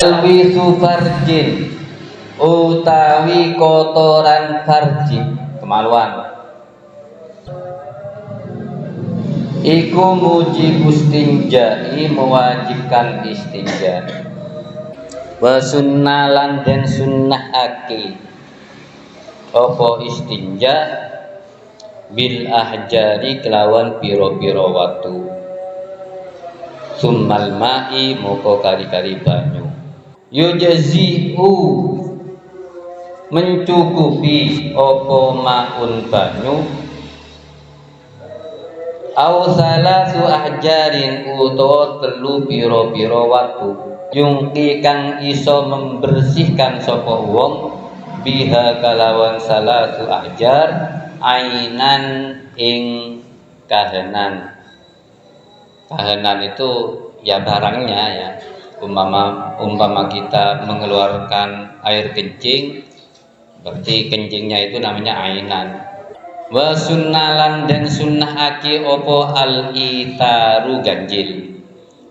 Talwisu farjin utawi kotoran farji, kemaluan. Iku mujib istinja'i, mewajibkan istinja. Wa sunnalan dan sunnahake apa istinja bil ahjari kelawan piro-piro watu. Summal ma'i moko kali-kali banyu. Yujzi'u mencukupi apa ma'un banyu. Au salasu ahjarin utawa telu piro-piro watu. Yungki kang iso membersihkan sapa wong biha kalawan salasu ahjar ainan ing kahanan. Kahanan itu ya barangnya ya. Umpama kita mengeluarkan air kencing, berarti kencingnya itu namanya ainan. Wa sunnalan dan sunnahake opo al-itaru ganjil.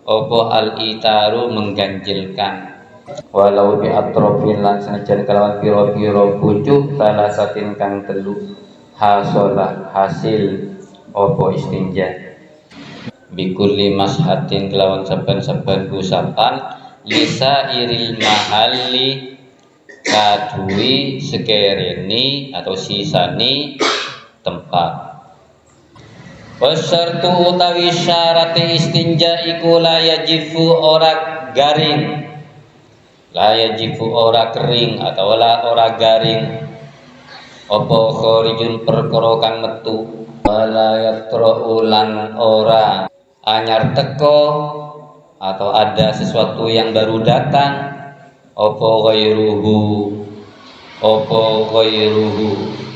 Opo al-itaru mengganjilkan. Walau bi atrofin lan senajan kelawan piro-piro pucuk salasatin kang telu hasolah hasil opo istinja. Bikulli mashatin kelawan saben-saben gusapan lisa iril mahalli kadui sekereni atau sisani tempat. Wasyartu utawi syarate istinja iku la yajifu ora garing, la yajifu ora kering atau ora garing apa khorijun perkara kang metu, wala yatro ulan ora anyar teko atau ada sesuatu yang baru datang, opo ghairuhu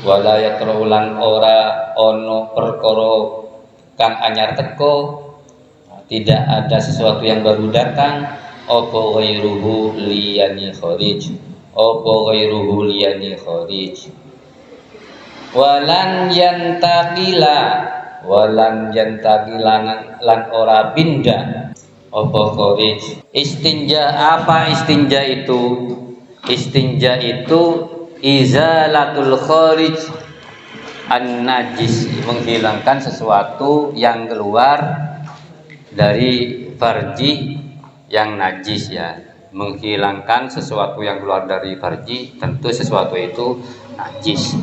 wala yatrulan ora ono perkara kang anyar teko, tidak ada sesuatu yang baru datang, opo ghairuhu liyani kharij, walan yantaqilan lan ora pindah apa kharij. Istinja, apa istinja itu? Istinja itu izalatul kharij an-najis, menghilangkan sesuatu yang keluar dari farji yang najis ya. Menghilangkan sesuatu yang keluar dari farji, tentu sesuatu itu najis.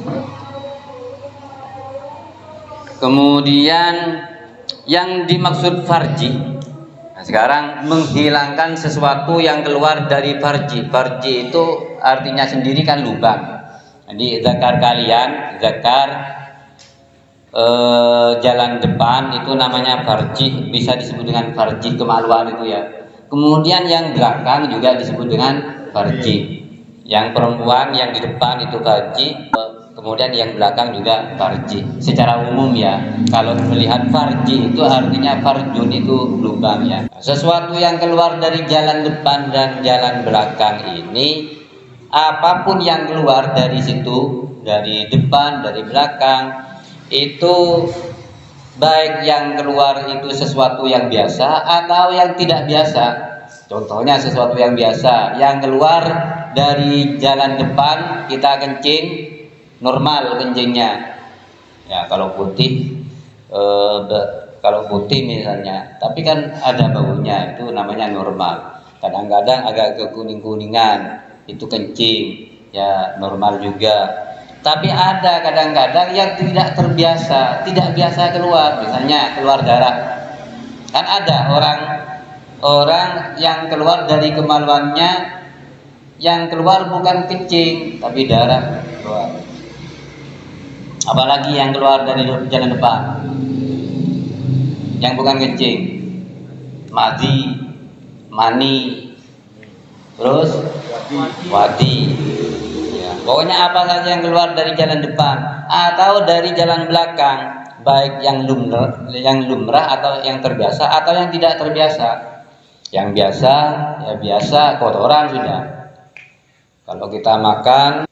Kemudian yang dimaksud farji, nah sekarang menghilangkan sesuatu yang keluar dari farji. Farji itu artinya sendiri kan lubang. Jadi zakar kalian, zakar jalan depan itu namanya farji, bisa disebut dengan farji kemaluan itu ya. Kemudian yang belakang juga disebut dengan farji. Yang perempuan yang di depan itu farji, kemudian yang belakang juga farji. Secara umum ya, kalau melihat farji itu artinya farjun itu lubang ya. Sesuatu yang keluar dari jalan depan dan jalan belakang ini, apapun yang keluar dari situ, dari depan, dari belakang, itu baik yang keluar itu sesuatu yang biasa atau yang tidak biasa. Contohnya sesuatu yang biasa, yang keluar dari jalan depan kita kencing, normal kencingnya ya. Kalau putih misalnya, tapi kan ada baunya, itu namanya normal. Kadang-kadang agak kekuning-kuningan, itu kencing ya, normal juga. Tapi ada kadang-kadang yang tidak terbiasa, tidak biasa keluar, misalnya keluar darah. Kan ada orang yang keluar dari kemaluannya, yang keluar bukan kencing tapi darah keluar. Apalagi yang keluar dari jalan depan, yang bukan kencing, madhi, mani, terus wadi ya. Pokoknya apa saja yang keluar dari jalan depan atau dari jalan belakang, baik yang lumrah atau yang terbiasa atau yang tidak terbiasa. Yang biasa ya biasa, kotoran sudah. Kalau kita makan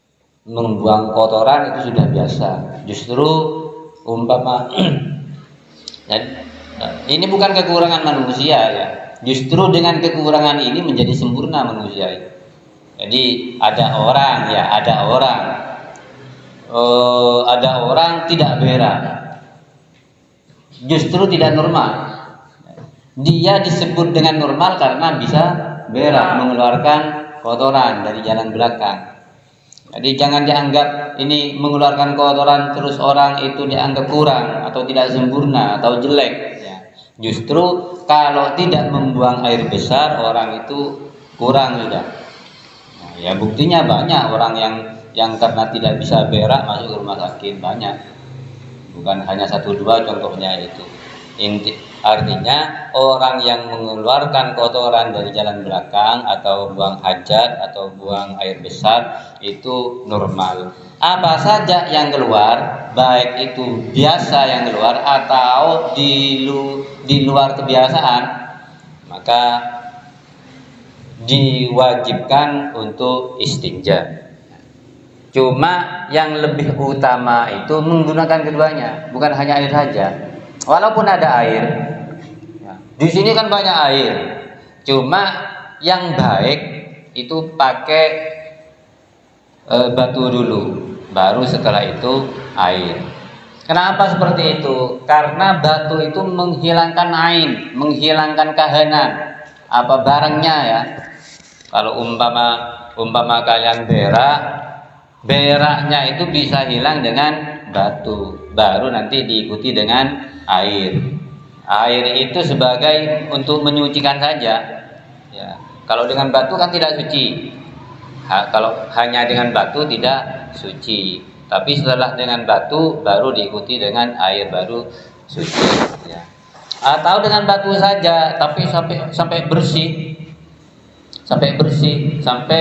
membuang kotoran itu sudah biasa. Justru umpama ini bukan kekurangan manusia ya. Justru dengan kekurangan ini menjadi sempurna manusia. Jadi ada orang tidak berak, justru tidak normal. Dia disebut dengan normal karena bisa berak, mengeluarkan kotoran dari jalan belakang. Jadi jangan dianggap ini mengeluarkan kotoran terus orang itu dianggap kurang atau tidak sempurna atau jelek. Justru kalau tidak membuang air besar orang itu kurang juga. Nah, ya buktinya banyak orang yang karena tidak bisa berak masuk ke rumah sakit, banyak. Bukan hanya 1-2 contohnya itu. Artinya orang yang mengeluarkan kotoran dari jalan belakang atau buang hajat atau buang air besar itu normal. Apa saja yang keluar, baik itu biasa yang keluar atau di luar kebiasaan, maka diwajibkan untuk istinja. Cuma yang lebih utama itu menggunakan keduanya, bukan hanya air saja. Walaupun ada air, di sini kan banyak air. Cuma yang baik itu pakai batu dulu, baru setelah itu air. Kenapa seperti itu? Karena batu itu menghilangkan ain, menghilangkan kahanan apa barangnya ya. Kalau umpama kalian beraknya itu bisa hilang dengan batu, baru nanti diikuti dengan air. Air itu sebagai untuk menyucikan saja ya. Kalau dengan batu kan tidak suci. Kalau hanya dengan batu tidak suci, tapi setelah dengan batu baru diikuti dengan air baru suci ya. Atau dengan batu saja tapi sampai bersih, sampai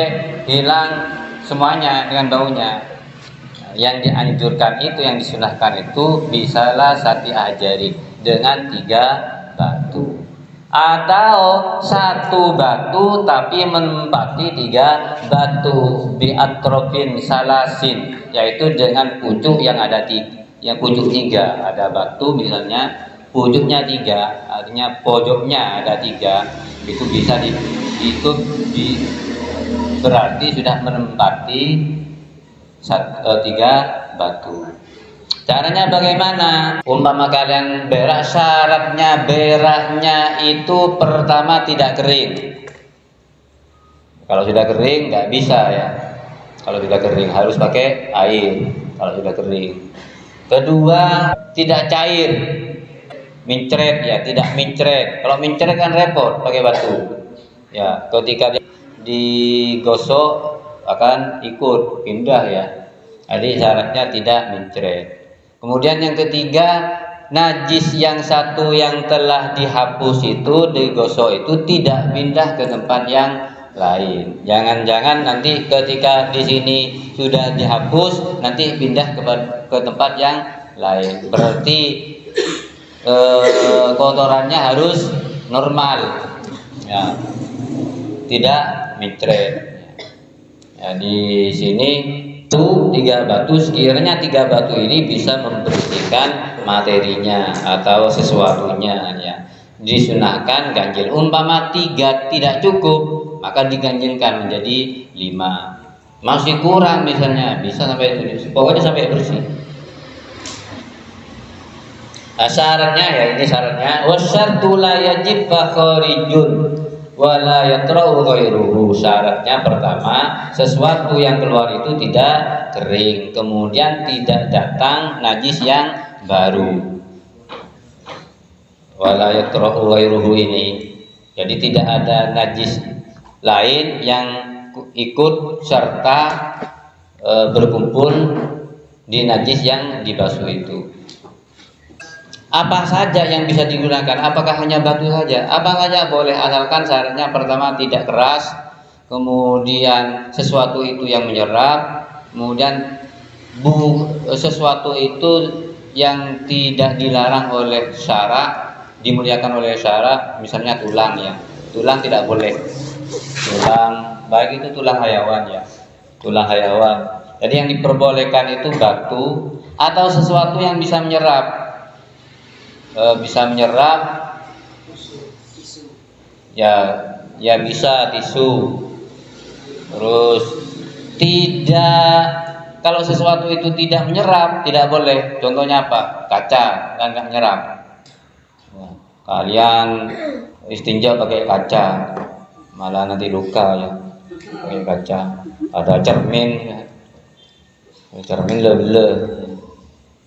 hilang semuanya dengan baunya. Yang dianjurkan itu, yang disunahkan itu bisalah sati ajari dengan 3 batu, atau 1 batu tapi menempati 3 batu biatrofin salasin, yaitu dengan pucuk yang ada yang pucuk 3. Ada batu misalnya pucuknya 3, artinya pojoknya ada 3, itu bisa berarti sudah menempati 3 batu. Caranya bagaimana? Umpama kalian berak, syaratnya beraknya itu pertama tidak kering. Kalau sudah kering nggak bisa ya. Kalau sudah kering harus pakai air. Kalau sudah kering. Kedua, tidak cair, mincret ya, tidak mincret. Kalau mincret kan repot pakai batu. Ya, ketika digosok akan ikut pindah ya. Jadi syaratnya tidak mincret. Kemudian yang ketiga, najis yang satu yang telah dihapus itu, digosok itu tidak pindah ke tempat yang lain. Jangan-jangan nanti ketika di sini sudah dihapus, nanti pindah ke tempat yang lain. Berarti kotorannya harus normal, ya, tidak mincret. Ya, di sini 3 batu, sekiranya 3 batu ini bisa membersihkan materinya atau sesuatunya ya. Disunahkan ganjil. Umpama 3 tidak cukup, maka diganjilkan menjadi 5. Masih kurang misalnya, bisa sampai 7, pokoknya sampai bersih. Nah, syaratnya ya, ini syaratnya wasyartu la yajib fakharijun wala yatra'u ghairuhu. Syaratnya pertama, sesuatu yang keluar itu tidak kering, kemudian tidak datang najis yang baru. Wala yatra'u ghairuhu ini, jadi tidak ada najis lain yang ikut serta berkumpul di najis yang dibasuh itu. Apa saja yang bisa digunakan? Apakah hanya batu saja? Apa saja boleh, asalkan syaratnya pertama tidak keras, kemudian sesuatu itu yang menyerap, kemudian sesuatu itu yang tidak dilarang oleh syara, dimuliakan oleh syara, misalnya tulang ya. Tulang tidak boleh. Tulang, baik itu tulang hayawan ya. Tulang hayawan. Jadi yang diperbolehkan itu batu atau sesuatu yang bisa menyerap. Ya, ya bisa tisu. Terus tidak, kalau sesuatu itu tidak menyerap tidak boleh. Contohnya apa? Kaca kan nggak menyerap. Wah, kalian istinja pakai kaca, malah nanti luka ya. Pakai kaca. Ada cermin, ya. Cermin le-le.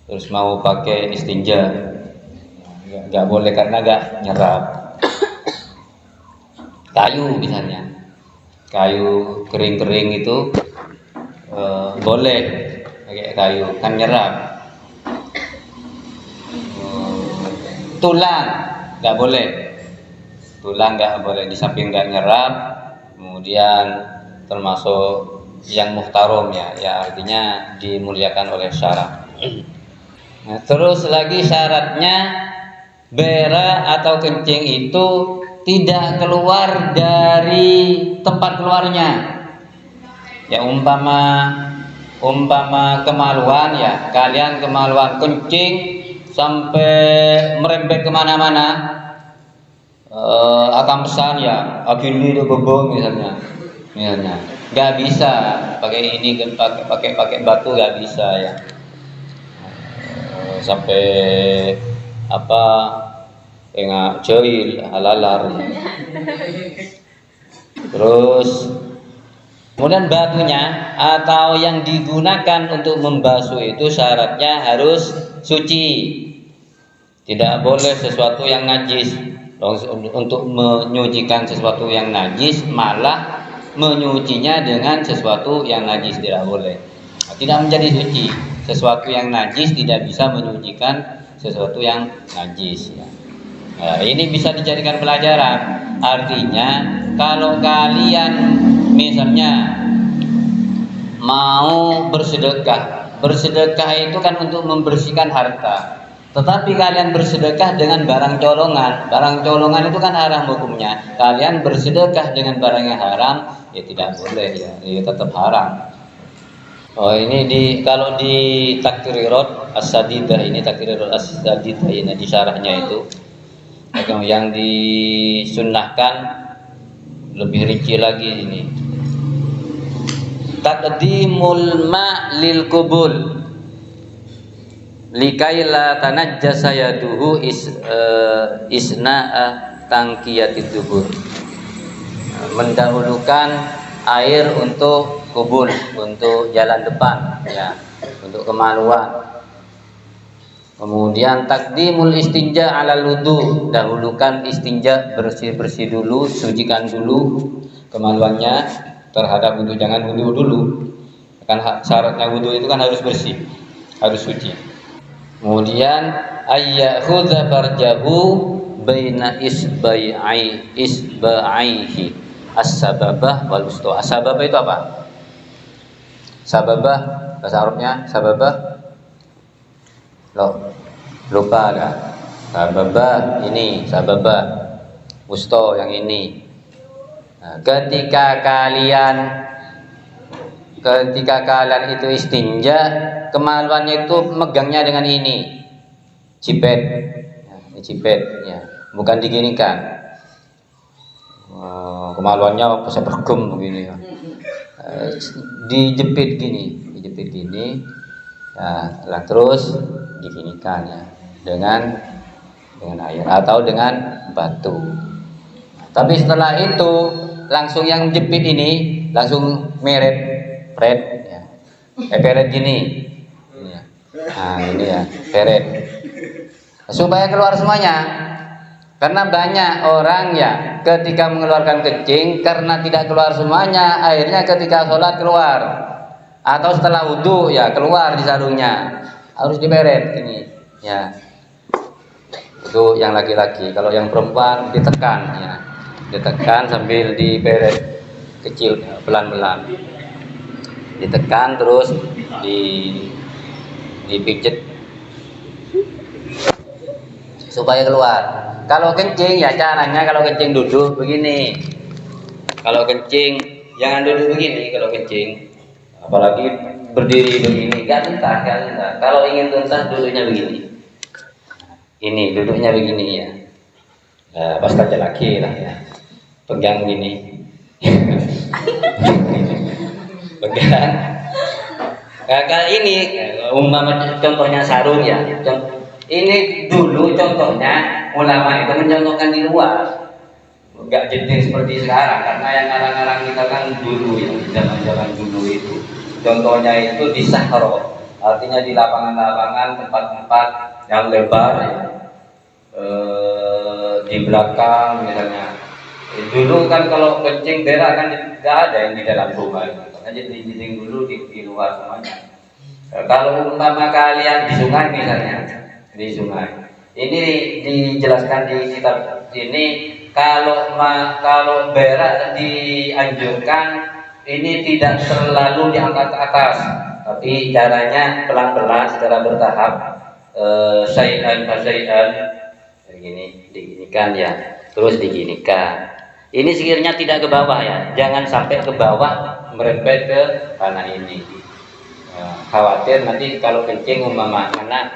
Terus mau pakai istinja, nggak boleh karena nggak nyerap. Kayu misalnya, kayu kering-kering itu boleh pakai kayu, kan nyerap. Tulang nggak boleh, tulang nggak boleh, di samping nggak nyerap, kemudian termasuk yang muhtarom ya, ya artinya dimuliakan oleh syara. Nah, terus lagi syaratnya bera atau kencing itu tidak keluar dari tempat keluarnya. Ya umpama kemaluan ya, kalian kemaluan kencing sampai merembet kemana-mana, akan pesan ya, agili itu bebong misalnya, nggak bisa pakai ini, pakai batu nggak bisa ya. Sampai apa enggak joil halalar. Terus kemudian batunya atau yang digunakan untuk membasuh itu syaratnya harus suci, tidak boleh sesuatu yang najis. Untuk menyucikan sesuatu yang najis malah menyucinya dengan sesuatu yang najis tidak boleh, tidak menjadi suci. Sesuatu yang najis tidak bisa menyucikan sesuatu yang najis ya. Nah, ini bisa dijadikan pelajaran. Artinya kalau kalian misalnya mau bersedekah, bersedekah itu kan untuk membersihkan harta. Tetapi kalian bersedekah dengan barang colongan, barang colongan itu kan haram hukumnya. Kalian bersedekah dengan barang yang haram, ya tidak boleh ya, ya tetap haram. Oh ini kalau di Takrirat As-Sadidah ini, Takrirat As-Sadidah ini di syarahnya itu yang disunnahkan lebih rinci lagi ini. Taqdimul ma lil qubul likai la tanajjasa yaduhu isna'a tangkiyatid dubur. Mendahulukan air untuk kubul, untuk jalan depan ya, untuk kemaluan. Kemudian takdimul istinja ala wudu, dahulukan istinja, bersih-bersih dulu, sucikan dulu kemaluannya terhadap wudu, jangan wudu dulu. Kan syaratnya wudu itu kan harus bersih, harus suci. Kemudian ayyakhudha farjahu baina isbaihi as-sababah wal wusta. As-sababah itu apa? Sababah bahasa Arabnya sababah. Loh, lupa kan? Sababah ini, sababah wusta yang ini. Nah, ketika kalian itu istinja, kemaluannya itu megangnya dengan ini, cipet, ya, cipet, ya, bukan diginikan. Kemaluannya bisa bergem begini, ya. Dijepit gini, nah, terus diginikan ya, dengan air atau dengan batu. Tapi setelah itu langsung yang jepit ini langsung meret. Ya. Peret gini. Ya. Nah, ini ya, peret. Supaya keluar semuanya. Karena banyak orang ya ketika mengeluarkan kencing karena tidak keluar semuanya, akhirnya ketika sholat keluar. Atau setelah wudhu ya keluar di sarungnya. Harus diperet ini. Ya. Itu yang laki-laki. Kalau yang perempuan ditekan ya. Ditekan sambil diperet kecil pelan-pelan. Ditekan terus dipijet supaya keluar. Kalau kencing ya caranya, kalau kencing duduk begini. Kalau kencing jangan duduk begini kalau kencing. Apalagi berdiri begini, gak tuntas. Kalau ingin tuntas duduknya begini. Ini duduknya begini ya. Pas aja lagi lah ya. pegang gini. Pegang. Kakak ini umpama contohnya sarung ya. Ini dulu contohnya ulama itu mencontohkan di luar, nggak jeding seperti sekarang, karena yang ngarang-ngarang kita kan dulu ya, zaman-zaman dulu itu contohnya itu di sahro, artinya di lapangan-lapangan, tempat-tempat yang lebar ya. Di belakang misalnya. Dulu kan kalau kencing berak kan nggak ada yang di dalam rumah, makanya di dulu di luar semuanya. Kalau umpama kalian di sungai misalnya, di sungai, ini dijelaskan di kitab ini kalau berak dianjurkan ini tidak terlalu diangkat ke atas, tapi caranya pelan-pelan secara bertahap, syai'an fasyai'an, begini diginikan ya, terus diginikan. Ini sekiranya tidak ke bawah ya, jangan sampai ke bawah merembet ke tanah ini. Khawatir nanti kalau kencing umpama kena,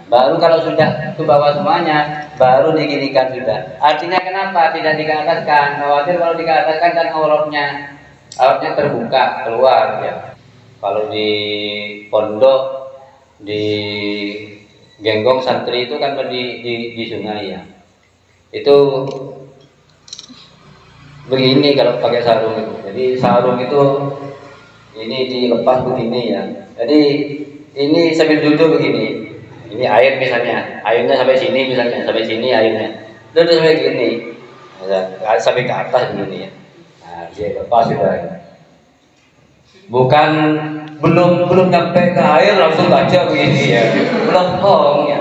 baru kalau sudah ke bawah semuanya, baru diginikan sudah. Artinya kenapa tidak dikatakan? Khawatir kalau dikatakan kan auratnya terbuka keluar ya. Kalau di pondok, di genggong santri itu kan di sungai ya. Itu begini kalau pakai sarung itu. Jadi sarung itu ini dilepas begini ya. Jadi ini sambil duduk begini. Ini air misalnya, airnya sampai sini misalnya, sampai sini airnya. Duduk sampai gini. Sampai ke atas begini ya. Nah, dia lepas sudah. Bukan belum sampai ke air langsung baca begini ya. Belum ya.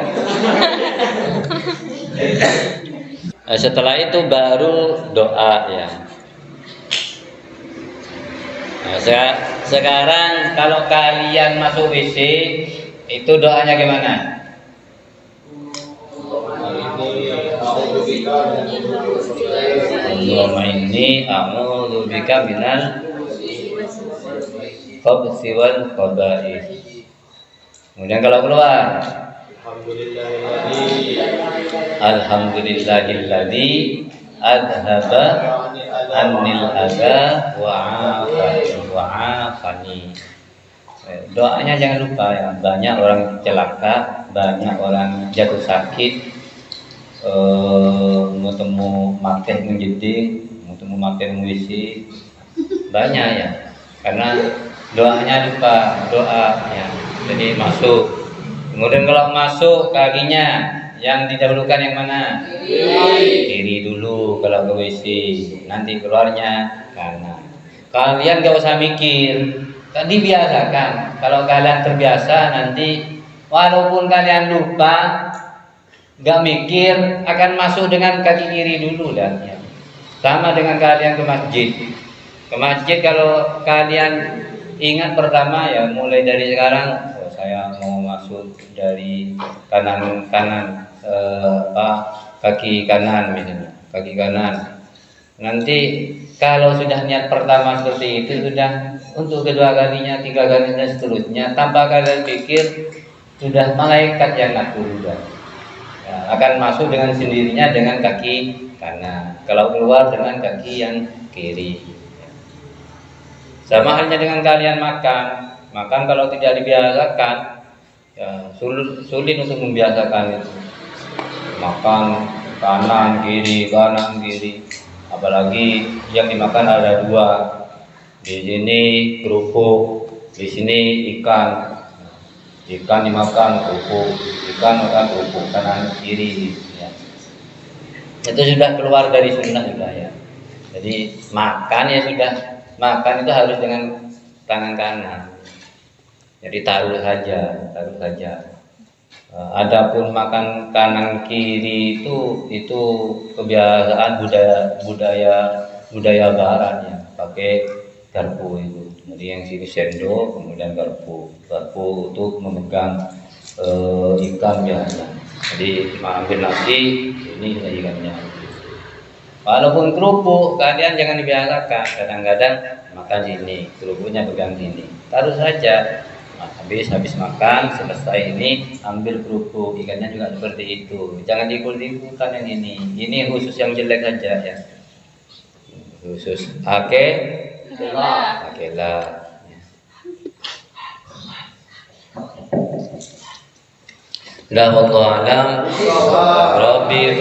Setelah itu baru doa ya. Nah, sekarang kalau kalian masuk WC itu doanya gimana? Allahumma inni a'udzubika minal khabthi wal khaba'ith. Kemudian kalau keluar, Alhamdulillahilladzi adhaba annil adza wa afani. Doanya jangan lupa ya, banyak orang celaka, banyak orang jatuh sakit, mau temu mateh menjeding, mau temu mateh mengisi, banyak ya, karena doanya lupa doa ya. Jadi masuk. Kemudian kalau masuk kakinya yang didahulukan yang mana? Kiri dulu kalau ke WC, nanti keluarnya kanan. Kalian gak usah mikir, tadi biasakan. Kalau kalian terbiasa nanti walaupun kalian lupa, gak mikir akan masuk dengan kaki kiri dulu dan ya. Sama dengan kalian ke masjid. Ke masjid kalau kalian ingat pertama ya mulai dari sekarang. Saya mau masuk dari kanan kaki kanan misalnya, kaki kanan. Nanti kalau sudah niat pertama seperti itu sudah untuk kedua kalinya, tiga kalinya dan seterusnya tanpa kalian pikir sudah malaikat yang ngatur sudah. Ya, akan masuk dengan sendirinya dengan kaki kanan. Kalau keluar dengan kaki yang kiri. Sama halnya dengan kalian makan. Makan kalau tidak dibiasakan, ya sulit untuk membiasakan itu. Makan kanan kiri, apalagi yang dimakan ada dua. Di sini kerupuk, di sini ikan. Ikan dimakan kerupuk, ikan makan kerupuk kanan kiri. Ya. Itu sudah keluar dari sunnah juga ya. Jadi makan ya sudah, makan itu harus dengan tangan kanan. Jadi taruh saja. Adapun makan kanan kiri itu kebiasaan budaya barat ya, pakai garpu itu. Jadi yang sini sendok, kemudian garpu untuk memegang ikan biasa. Jadi ambil nasi, ini ikannya. Walaupun kerupuk, kalian jangan dibiasakan. Kadang-kadang makan sini, kerupuknya pegang sini. Taruh saja. Habis makan selesai ini ambil kerupuk, ikannya juga seperti itu. Jangan diikut-ikutan yang ini khusus yang jelek saja ya. khusus akela. Dah wallahu alam. Rabbi